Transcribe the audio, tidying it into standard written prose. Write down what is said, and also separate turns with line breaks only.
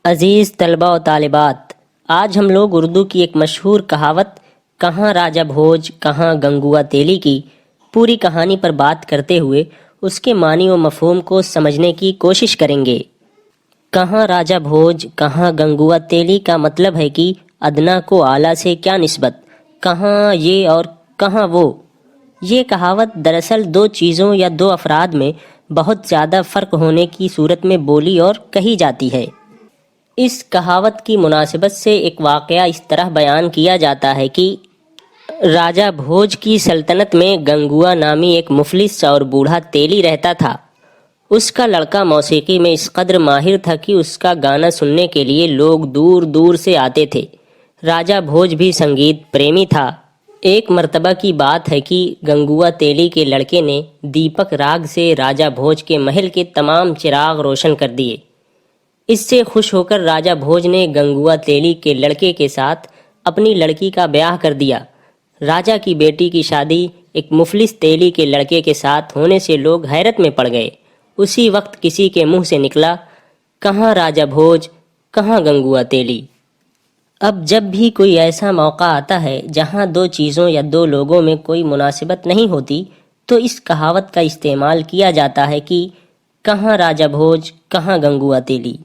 عزیز طلباء و طالبات، آج ہم لوگ اردو کی ایک مشہور کہاوت کہاں راجہ بھوج کہاں گنگوا تیلی کی پوری کہانی پر بات کرتے ہوئے اس کے معنی و مفہوم کو سمجھنے کی کوشش کریں گے۔ کہاں راجہ بھوج کہاں گنگوا تیلی کا مطلب ہے کہ ادنا کو اعلیٰ سے کیا نسبت، کہاں یہ اور کہاں وہ۔ یہ کہاوت دراصل دو چیزوں یا دو افراد میں بہت زیادہ فرق ہونے کی صورت میں بولی اور کہی جاتی ہے۔ اس کہاوت کی مناسبت سے ایک واقعہ اس طرح بیان کیا جاتا ہے کہ راجہ بھوج کی سلطنت میں گنگوا نامی ایک مفلس اور بوڑھا تیلی رہتا تھا۔ اس کا لڑکا موسیقی میں اس قدر ماہر تھا کہ اس کا گانا سننے کے لیے لوگ دور دور سے آتے تھے۔ راجہ بھوج بھی سنگیت پریمی تھا۔ ایک مرتبہ کی بات ہے کہ گنگوا تیلی کے لڑکے نے دیپک راگ سے راجہ بھوج کے محل کے تمام چراغ روشن کر دیے۔ اس سے خوش ہو کر راجہ بھوج نے گنگوا تیلی کے لڑکے کے ساتھ اپنی لڑکی کا بیاہ کر دیا۔ راجہ کی بیٹی کی شادی ایک مفلس تیلی کے لڑکے کے ساتھ ہونے سے لوگ حیرت میں پڑ گئے۔ اسی وقت کسی کے منہ سے نکلا، کہاں راجہ بھوج کہاں گنگوا تیلی۔ اب جب بھی کوئی ایسا موقع آتا ہے جہاں دو چیزوں یا دو لوگوں میں کوئی مناسبت نہیں ہوتی تو اس کہاوت کا استعمال کیا جاتا ہے کہ کہاں راجہ بھوج کہاں گنگوا تیلی۔